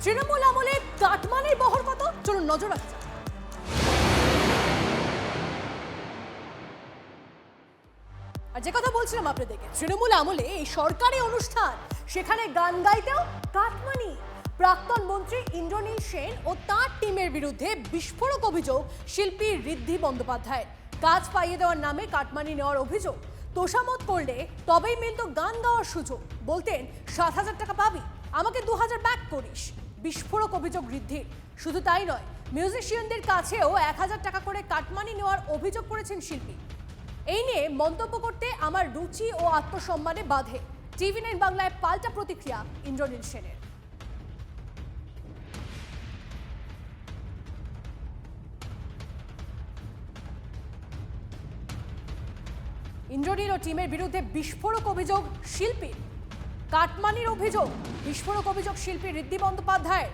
তৃণমূল আমলে কাটমানির বহর কত, চলুন নজর রাখা যাক। আর যে কথা বলছিলাম আপনাদেরকে, তৃণমূল আমলে এই সরকারি অনুষ্ঠান, সেখানে গান গাইতেও কাটমানি। প্রাক্তন মন্ত্রী ইন্দ্রনীল সেন ও তাঁর টিমের বিরুদ্ধে বিস্ফোরক অভিযোগ শিল্পী ঋদ্ধি বন্দ্যোপাধ্যায়ের। কাজ পাইয়ে দেওয়ার নামে কাটমানি নেওয়ার অভিযোগ। তোষামত করলে তবেই মিলত গান গাওয়ার সুযোগ। বলতেন 7,000 টাকা পাবি, আমাকে 2,000 ব্যাক করিস। বিস্ফোরক অভিযোগ ঋদ্ধির। শুধু তাই নয়, মিউজিশিয়ানদের কাছেও 1,000 টাকা করে কাটমানি নেওয়ার অভিযোগ করেছেন শিল্পী। এই নিয়ে মন্তব্য করতে আমার রুচি ও আত্মসম্মানে বাধে। TV9 বাংলায় পাল্টা প্রতিক্রিয়া ইন্দ্রনীল সেনের। ইন্দ্রনীল ও টিমের বিরুদ্ধে বিস্ফোরক অভিযোগ শিল্পীর। কাটমানির অভিযোগ, বিস্ফোরক অভিযোগ শিল্পী ঋদ্ধি বন্দ্যোপাধ্যায়।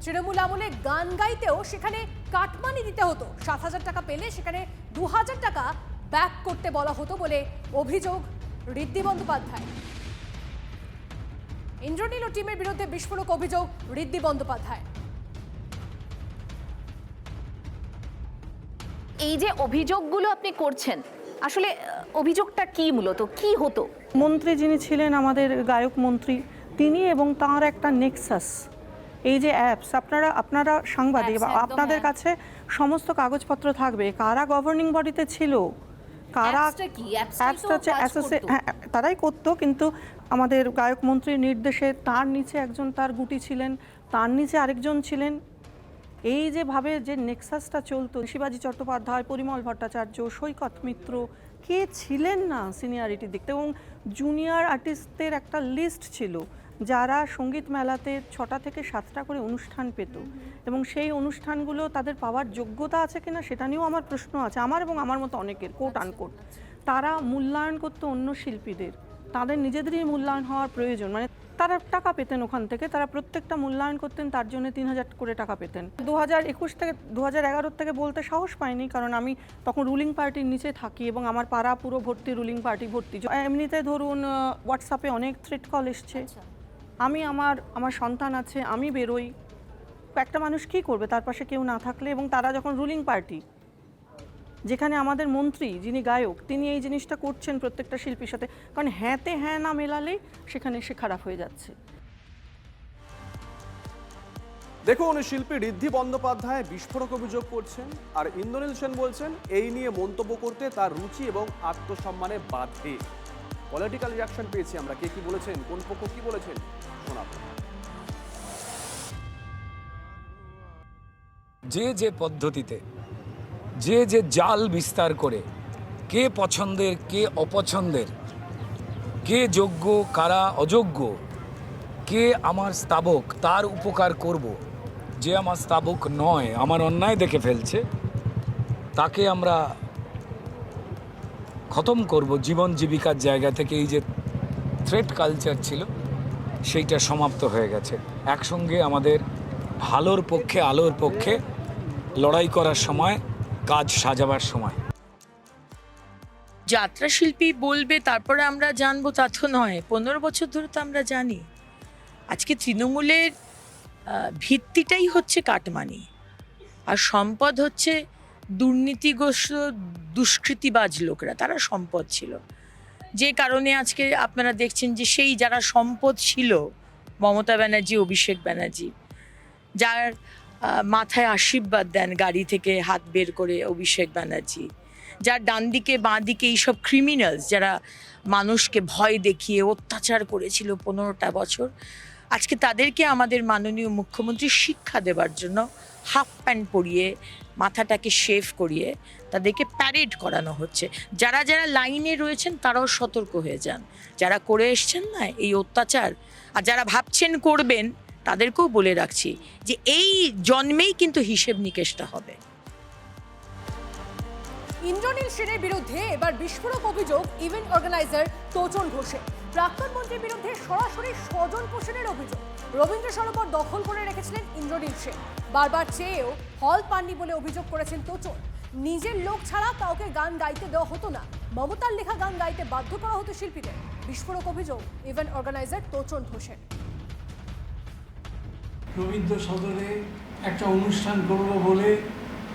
তৃণমূল আমলে গান গাইতেও সেখানে কাটমানি দিতে হতো। 7,000 টাকা পেলে সেখানে 2,000 টাকা ব্যাক করতে বলা হতো বলে অভিযোগ ঋদ্ধি বন্দ্যোপাধ্যায়। ইন্দ্রনীল ও টিমের বিরুদ্ধে বিস্ফোরক অভিযোগ ঋদ্ধি বন্দ্যোপাধ্যায়। এই যে অভিযোগগুলো আপনি করছেন, আসলে অভিযোগটা কি, মূলত কি হতো? মন্ত্রী যিনি ছিলেন আমাদের গায়ক মন্ত্রী, তিনি এবং তার একটা নেক্সাস, এই যে অ্যাপস, আপনারা সাংবাদিক, আপনাদের কাছে সমস্ত কাগজপত্র থাকবে কারা গভর্নিং বডিতে ছিল, কারা অ্যাপসটা হচ্ছে তারাই করতো। কিন্তু আমাদের গায়ক মন্ত্রীর নির্দেশে তার নিচে একজন তার গুটি ছিলেন, তার নিচে আরেকজন ছিলেন। এই যেভাবে যে নেক্সাসটা চলতো, শিবাজি চট্টোপাধ্যায়, পরিমল ভট্টাচার্য, সৈকত মিত্র, কে ছিলেন না সিনিয়রিটি দিকতে, এবং জুনিয়র আর্টিস্টদের একটা লিস্ট ছিল যারা সঙ্গীত মেলাতে 6টা থেকে 7টা করে অনুষ্ঠান পেত, এবং সেই অনুষ্ঠানগুলো তাদের পাওয়ার যোগ্যতা আছে কিনা সেটা নিয়েও আমার প্রশ্ন আছে, আমার এবং আমার মতো অনেকের, কোট আনকোট। তারা মূল্যায়ন করতো অন্য শিল্পীদের, তাদের নিজেদেরই মূল্যায়ন হওয়ার প্রয়োজন, মানে তারা টাকা পেতেন ওখান থেকে, তারা প্রত্যেকটা মূল্যায়ন করতেন, তার জন্য 3,000 করে টাকা পেতেন। 2021 থেকে 2011 থেকে বলতে সাহস পাইনি, কারণ আমি তখন রুলিং পার্টির নিচে থাকি এবং আমার পাড়া পুরো ভর্তি, রুলিং পার্টি ভর্তি। এমনিতে ধরুন হোয়াটসঅ্যাপে অনেক থ্রেট কল এসছে, আমি আমার সন্তান আছে, আমি বেরোই, একটা মানুষ কী করবে তার পাশে কেউ না থাকলে? এবং তারা যখন রুলিং পার্টি, যেখানে আমাদের মন্ত্রী যিনি গায়ক, তিনি এই জিনিসটা করছেন প্রত্যেকটা শিল্পীর সাথে, কারণ হ্যাঁতে হ্যাঁ না মেলালেই সেখানে সে খারাপ হয়ে যাচ্ছে। দেখুন, শিল্পী ঋদ্ধি বন্দ্যোপাধ্যায় বিস্ফোরক অভিযোগ করছেন, আর ইন্দ্রনীল সেন বলছেন এই নিয়ে মন্তব্য করতে তার রুচি এবং আত্মসম্মানে বাধে। পলিটিক্যাল রিয়াকশন পেয়েছি আমরা, কে কি বলেছেন, কোন পক্ষ কি বলেছেন শোনাবো। যে পদ্ধতিতে যে জাল বিস্তার করে, কে পছন্দের কে অপছন্দের, কে যোগ্য কারা অযোগ্য, কে আমার স্তাবক তার উপকার করব, যে আমার স্তাবক নয়, আমার অন্যায় দেখে ফেলছে, তাকে আমরা খতম করব জীবন জীবিকার জায়গা থেকে। এই যে থ্রেট কালচার ছিল, সেইটা সমাপ্ত হয়ে গেছে। একসঙ্গে আমাদের ভালোর পক্ষে, আলোর পক্ষে লড়াই করার সময়, কাজ সাজাবার সময়। যাত্রা শিল্পী বলবে তারপরে আমরা জানবো, তা তো নয়। 15 বছর ধরে তো আমরা জানি। আজকে তৃণমূলের ভিত্তিটাই হচ্ছে কাটমানি, আর সম্পদ হচ্ছে দুর্নীতিগ্রস্ত দুষ্কৃতিবাজ লোকরা, তারা সম্পদ ছিল। যে কারণে আজকে আপনারা দেখছেন যে সেই যারা সম্পদ ছিল, মমতা ব্যানার্জি, অভিষেক ব্যানার্জি, যার মাথায় আশীর্বাদ দেন গাড়ি থেকে হাত বের করে অভিষেক ব্যানার্জি, যার ডান দিকে বাঁ দিকে এইসব ক্রিমিনালস যারা মানুষকে ভয় দেখিয়ে অত্যাচার করেছিল 15টা বছর, আজকে তাদেরকে আমাদের মাননীয় মুখ্যমন্ত্রী শিক্ষা দেবার জন্য হাফ প্যান্ট পরিয়ে, মাথাটাকে শেভ করিয়ে তাদেরকে প্যারেড করানো হচ্ছে। যারা যারা লাইনে রয়েছেন তারাও সতর্ক হয়ে যান, যারা করে এসছেন না এই অত্যাচার, আর যারা ভাবছেন করবেন তাদেরকেও বলে রাখছি যে এই জন্মেই কিন্তু হিসেব নিকেশটা হবে। ইন্দ্রনীল সেনের বিরুদ্ধে এবার বিস্ফোরক অভিযোগ ইভেন্ট অর্গানাইজার তোচন ঘোষের। প্রাক্তন মন্ত্রীর বিরুদ্ধে সরাসরি স্বজন পোষণের অভিযোগ। রবীন্দ্র সরোবর দখল করে রেখেছিলেন ইন্দ্রনীল সেন, বারবার চেয়েও হল পাননি বলে অভিযোগ করেছেন তোচন। নিজের লোক ছাড়া কাউকে গান গাইতে দেওয়া হতো না, মমতার লেখা গান গাইতে বাধ্য করা হতো শিল্পীদের। বিস্ফোরক অভিযোগ ইভেন্ট অর্গানাইজার তোচন ঘোষের। রবীন্দ্র সদনে একটা অনুষ্ঠান করব বলে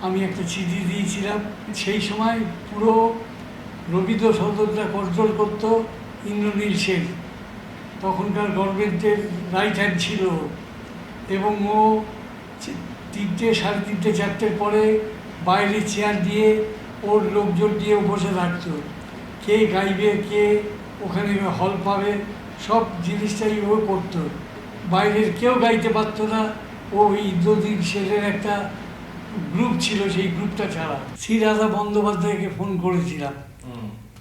আমি একটা চিঠি দিয়েছিলাম। সেই সময় পুরো রবীন্দ্র সদনটা কন্ট্রোল করত ইন্দ্রনীল সেন, তখনকার গভর্নমেন্টের রাইট হ্যান্ড ছিল, এবং ও 3টে, 3:30, 4টের পরে বাইরে চেয়ার দিয়ে ওর লোকজন দিয়ে বসে থাকতো। কে গাইবে, কে ওখানে হল পাবে, সব জিনিসটাই ও করতো। বাইরের কেউ গাইতে পারতো না, ও ইন্দ্রনীল সেনের একটা গ্রুপ ছিল, সেই গ্রুপটা ছাড়া। শ্রী রাধা বন্দ্যোপাধ্যায়কে ফোন করেছিলাম,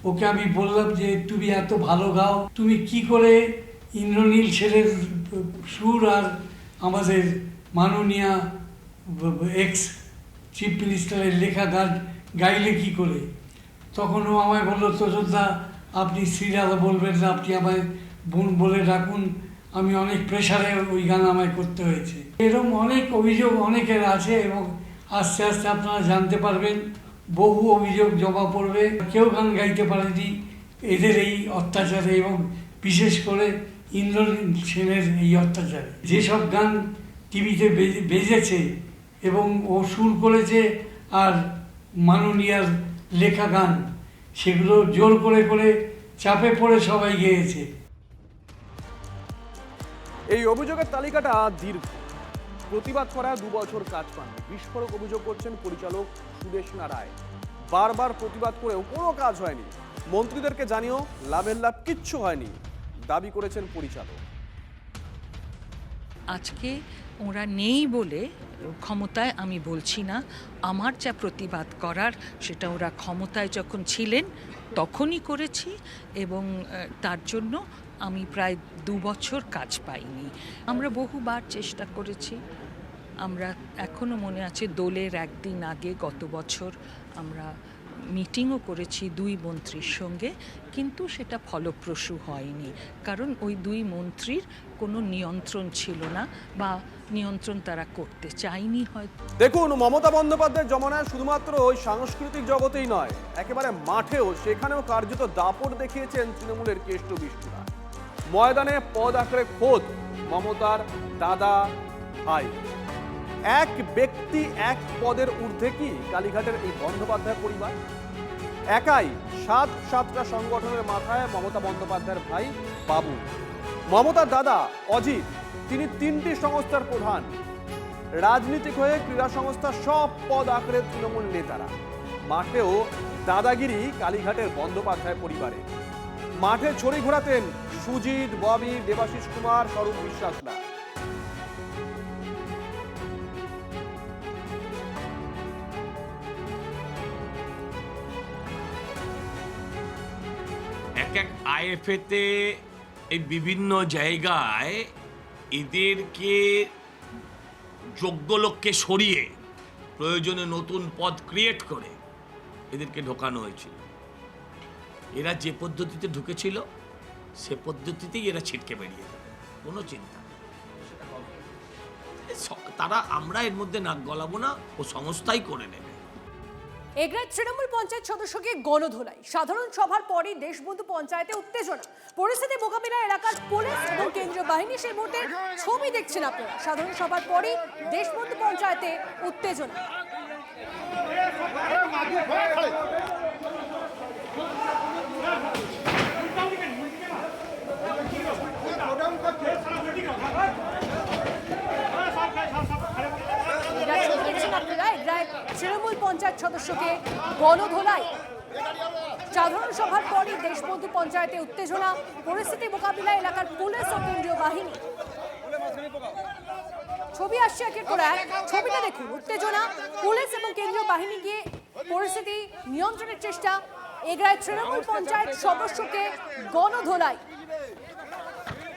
ওকে আমি বললাম যে তুমি এত ভালো গাও, তুমি কি করে ইন্দ্রনীল সেনের সুর আর আমাদের মাননীয়া এক্স চিফ মিনিস্টারের লেখা গান গাইলে কি করে? তখন ও আমায় বললো, তোষদা আপনি শ্রীরাধা বলবেন না, আপনি আমায় বোন বলে ডাকুন। আমি অনেক প্রেশারে ওই গান আমায় করতে হয়েছে। এরকম অনেক অভিযোগ অনেকের আছে, এবং আস্তে আস্তে আপনারা জানতে পারবেন, বহু অভিযোগ জমা পড়বে। কেউ গান গাইতে পারেনি এদের এই অত্যাচারে, এবং বিশেষ করে ইন্দ্রনীল সেনের এই অত্যাচারে। যেসব গান টিভিতে বেজেছে এবং ও সুর করেছে আর মাননীয়ার লেখা গান, সেগুলো জোর করে করে চাপে পড়ে সবাই গেয়েছে। এই অভিযোগের তালিকাটা দীর্ঘ। প্রতিবাদ করা 2 বছর কাজ পান। বিস্ফোরক অভিযোগ করছেন পরিচালক সুদেষ্ণা রায়। বারবার প্রতিবাদ করেও কোনো কাজ হয়নি, মন্ত্রীদেরকে জানিয়েও লাভের লাভ কিচ্ছু হয়নি, দাবি করেছেন পরিচালক। আজকে ওরা নেই বলে ক্ষমতায় আমি বলছি না, আমার যা প্রতিবাদ করার সেটা ওরা ক্ষমতায় যখন ছিলেন তখনই করেছি, এবং তার জন্য আমি প্রায় 2 বছর কাজ পাইনি। আমরা বহুবার চেষ্টা করেছি। আমরা এখনও মনে আছে দোলের একদিন আগে গত বছর আমরা মিটিংও করেছি 2 মন্ত্রীর সঙ্গে, কিন্তু সেটা ফলপ্রসূ হয়নি, কারণ ওই 2 মন্ত্রীর কোনো নিয়ন্ত্রণ ছিল না, বা নিয়ন্ত্রণ তারা করতে চায়নি হয়তো। দেখুন, মমতা বন্দ্যোপাধ্যায়ের জমানায় শুধুমাত্র ওই সাংস্কৃতিক জগতেই নয়, একেবারে মাঠেও, সেখানেও কার্যত দাপট দেখিয়েছেন তৃণমূলের কেষ্ট বিষ্ণুরা। ময়দানে পদ আঁকড়ে খোদ মমতার দাদা ভাই। এক ব্যক্তি এক পদের ঊর্ধ্বে কি কালীঘাটের এই বন্দ্যোপাধ্যায় পরিবার? একাই 7টা সংগঠনের মাথায় মমতা বন্দ্যোপাধ্যায়ের ভাই বাবু। মমতার দাদা অজিত, তিনি 3টি সংস্থার প্রধান। রাজনীতিক হয়ে ক্রীড়া সংস্থার সব পদ আঁকড়ে তৃণমূল নেতারা। মাঠেও দাদাগিরি কালীঘাটের বন্দ্যোপাধ্যায় পরিবারে। মাঠে ছড়ি ঘোরাতেন সুজিত, ববি, দেবাশিস কুমার, স্বরূপ বিশ্বাসরা। এক আইএফএতে এই বিভিন্ন জায়গায় এদেরকে যোগ্য লোককে সরিয়ে প্রয়োজনে নতুন পদ ক্রিয়েট করে এদেরকে ঢোকানো হয়েছিল। এরা যে পদ্ধতিতে ঢুকেছিল সে পদ্ধতিতেই এরা ছিটকে বেরিয়ে যাবে, কোনো চিন্তা নেই। তারা, আমরা এর মধ্যে নাক গলাবো না, ও সংস্থাই করে নেবে। এগরায় তৃণমূল পঞ্চায়েত সদস্যকে গণধোলাই। সাধারণ সভার পরই দেশবন্ধু পঞ্চায়েতে উত্তেজনা। পরিস্থিতি মোকাবিলায় এলাকার পুলিশ এবং কেন্দ্রীয় বাহিনী। সেই মুহূর্তে ছবি দেখছেন আপনারা। সাধারণ সভার পরই দেশবন্ধু পঞ্চায়েতে উত্তেজনা। তৃণমূল পঞ্চায়েত সদস্যকে গণধোলাই। সাধারণ সভার পরই দেশবন্ধু পঞ্চায়েতে উত্তেজনা। পরিস্থিতি মোকাবিলায় এলাকার পুলিশ ও কেন্দ্রীয় বাহিনী। ছবি আসছে একের পর এক। ছবিটা দেখুন, উত্তেজনা, পুলিশ এবং কেন্দ্রীয় বাহিনী গিয়ে পরিস্থিতি নিয়ন্ত্রণের চেষ্টা। এগরায় তৃণমূল পঞ্চায়েত সদস্যকে গণধোলাই।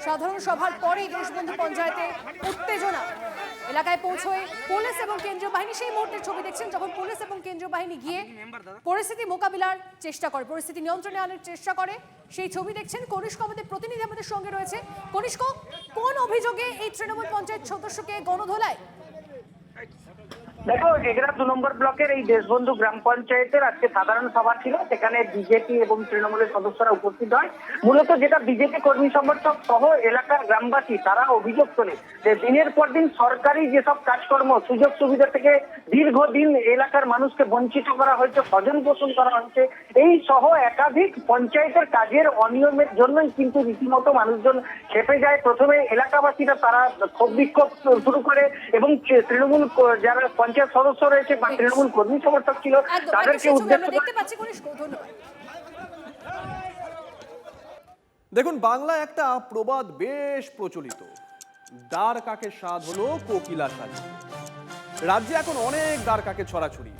সাধারণ সভার পরেই দেশবন্ধু পঞ্চায়েতে উত্তেজনা। এলাকায় পৌঁছয় পুলিশ এবং কেন্দ্রীয় বাহিনী। সেই মুহূর্তের ছবি দেখছেন যখন পুলিশ এবং কেন্দ্রীয় বাহিনী গিয়ে পরিস্থিতি মোকাবিলার চেষ্টা করে, পরিস্থিতি নিয়ন্ত্রণে আনার চেষ্টা করে। সেই ছবি দেখছেন। কনিষ্ক আমাদের প্রতিনিধি আমাদের সঙ্গে রয়েছে। কনিষ্ক, কোন অভিযোগে এই তৃণমূল পঞ্চায়েত সদস্যকে গণধোলাই? দেখো, এগরা 2 নম্বর ব্লকের এই দেশবন্ধু গ্রাম পঞ্চায়েতের আজকে সাধারণ সভা ছিল। সেখানে বিজেপি এবং তৃণমূলের সদস্যরা উপস্থিত হয়। মূলত যেটা বিজেপি কর্মী সমর্থক সহ এলাকার গ্রামবাসী তারা অভিযোগ তোলে যে দিনের পর দিন সরকারি যেসব কাজকর্ম সুযোগ সুবিধা থেকে দীর্ঘদিন এলাকার মানুষকে বঞ্চিত করা হয়েছে, স্বজন পোষণ করা হয়েছে, এই সহ একাধিক পঞ্চায়েতের কাজের অনিয়মের জন্যই কিন্তু রীতিমতো মানুষজন খেপে যায়। প্রথমে এলাকাবাসীরা তারা ক্ষোভ বিক্ষোভ শুরু করে এবং তৃণমূল যারা পঞ্চায়েত সদস্য রয়েছে বা তৃণমূল কর্মী সমর্থক ছিল তাদেরকে উদ্দেশ্য করে দেখতে পাচ্ছি কনিষ্ক, ধন্যবাদ। দেখুন, বাংলা একটা প্রবাদ বেশ প্রচলিত, দ্বার কাকে স্বাদ হলো কোকিলা সাজ। রাজ্যে এখন অনেক দ্বার কাকে ছড়াছড়ি,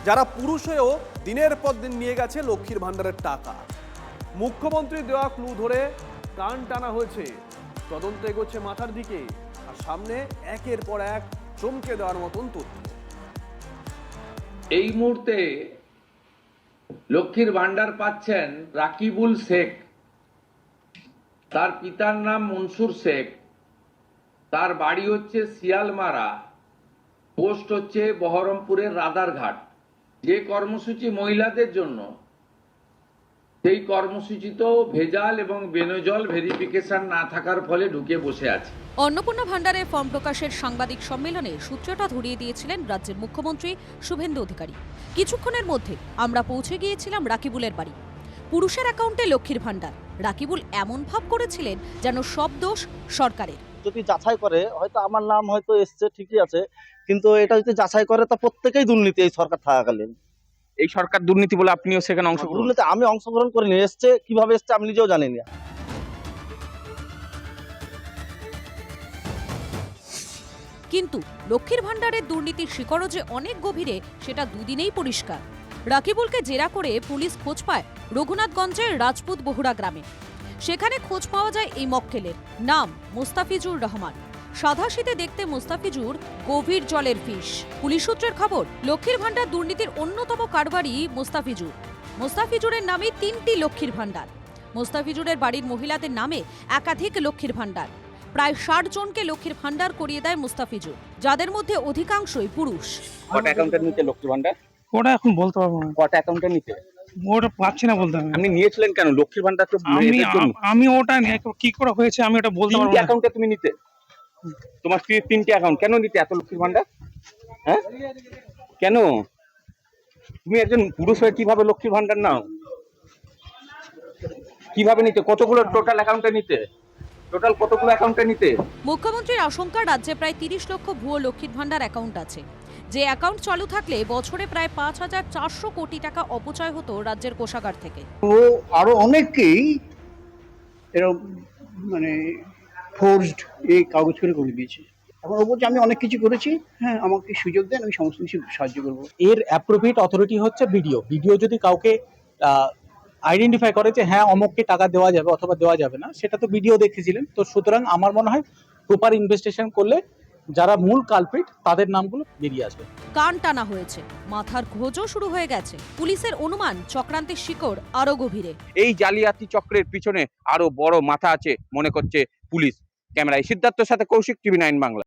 যারা পুরুষ হয়েও দিনের পর দিন নিয়ে গেছে লক্ষ্মীর ভান্ডারের টাকা। মুখ্যমন্ত্রী দেওয়া ক্লু ধরে কান টানা হয়েছে, তদন্ত এগোচ্ছে মাথার দিকে, আর সামনে একের পর এক চমকে দেওয়ার মতন তথ্য। এই মুহূর্তে লক্ষ্মীর ভান্ডার পাচ্ছেন রাকিবুল শেখ, তার পিতার নাম মনসুর শেখ, তার বাড়ি হচ্ছে শিয়ালমারা, পোস্ট হচ্ছে বহরমপুরের রাদারঘাট। যে কর্মসূচি মহিলাদের জন্য, সেই কর্মসূচিতেও ভেজাল এবং বেনজল ভেরিফিকেশন না থাকার ফলে ঢুকে বসে আছে। অন্নপূর্ণা ভান্ডারের ফর্ম প্রকাশের সাংবাদিক সম্মেলনে সূত্রটা ধরিয়ে দিয়েছিলেন রাজ্যের মুখ্যমন্ত্রী শুভেন্দু অধিকারী। কিছুক্ষণের মধ্যে আমরা পৌঁছে গিয়েছিলাম রাকিবুলের বাড়ি। পুরুষের অ্যাকাউন্টে লক্ষ্মীর ভান্ডার। রাকিবুল এমন ভাব করেছিলেন যেন সব দোষ সরকারের। যদি যাচাই করে, হয়তো আমার নাম হয়তো এসছে, ঠিকই আছে, কিন্তু এটা যদি যাচাই করে তা প্রত্যেকেই দুর্নীতি এই সরকার থাকাকালীন। এই সরকার দুর্নীতি বলে আপনিও সেখানে অংশগ্রহণ? আমি অংশগ্রহণ করিনি, এসছে কিভাবে এসছে আমি নিজেও জানি না। কিন্তু লক্ষ্মীর ভান্ডারের দুর্নীতির শিকড়ও যে অনেক গভীরে সেটা দুদিনেই পরিষ্কার। রাকিবুলকে জেরা করে পুলিশ খোঁজ পায় রঘুনাথগঞ্জের রাজপুত বহুড়া গ্রামে। সেখানে খোঁজ পাওয়া যায় এই মক্কেলের নাম মোস্তাফিজুর রহমান। সাদাশীতে দেখতে মোস্তাফিজুর গভীর জলের ফিশ। পুলিশ সূত্রের খবর, লক্ষ্মীর ভান্ডার দুর্নীতির অন্যতম কারবারি মোস্তাফিজুর। মোস্তাফিজুরের নামে 3টি লক্ষ্মীর ভান্ডার। মোস্তাফিজুরের বাড়ির মহিলাদের নামে একাধিক লক্ষ্মীর ভান্ডার। প্রায় 60 জনকে লক্ষ্মীর ভান্ডার করিয়ে দেয় মোস্তাফিজুর, যাদের মধ্যে অধিকাংশই পুরুষ। কটা অ্যাকাউন্টের নিতে লক্ষ্মীর ভান্ডার? ওটা এখন বলতে পারবো না। কটা অ্যাকাউন্টের নিতে? ওটা পাচ্ছি না বলতে হবে। আপনি নিয়েছিলেন কেন লক্ষ্মীর ভান্ডার? তো আমি ওটা কি করে হয়েছে আমি ওটা বলতে পারবো না। অ্যাকাউন্টে তুমি নিতে? তোমার স্ত্রীর 3টি অ্যাকাউন্ট, কেন নিতে এত লক্ষ্মীর ভান্ডার? হ্যাঁ কেন? তুমি একজন পুরুষ হয়ে কিভাবে লক্ষ্মীর ভান্ডার নাও? কিভাবে নিতে? কতগুলো টোটাল অ্যাকাউন্টে নিতে? টোটাল কতগুলো অ্যাকাউন্টে নিতে? মুখ্যমন্ত্রীর আশঙ্কা, রাজ্যে প্রায় 30 লক্ষ ভুয়ো লক্ষ্মীর ভান্ডার অ্যাকাউন্ট আছে। যে অ্যাকাউন্ট চালু থাকলে বছরে প্রায় 5,400 কোটি টাকা অপচয় হতো রাজ্যের কোষাগার থেকে। ও আরো অনেককেই এরকম মানে ফোর্সড এই কাগজ করে দিয়েছে। এখন ও বলছে আমি অনেক কিছু করেছি, হ্যাঁ আমাকে সুযোগ দেন, আমি সমস্ত কিছু সাহায্য করবো। এর অ্যাপ্রোপ্রিয়েট অথরিটি হচ্ছে বিডিও। বিডিও যদি কাউকে আইডেন্টিফাই করে যে হ্যাঁ অমুককে টাকা দেওয়া যাবে অথবা দেওয়া যাবে না, সেটা তো বিডিও দেখেছিলেন। তো সুতরাং আমার মনে হয় প্রপার ইনভেস্টিগেশন করলে যারা মূল কালপ্রিট তাদের নামগুলো বেরিয়ে আসবে। কান টানা হয়েছে, মাথার খোঁজও শুরু হয়ে গেছে। পুলিশের অনুমান চক্রান্তের শিকড় আরো গভীরে। এই জালিয়াতি চক্রের পিছনে আরো বড় মাথা আছে মনে করছে পুলিশ। ক্যামেরায় সিদ্ধার্থের সাথে কৌশিক, TV9 বাংলা।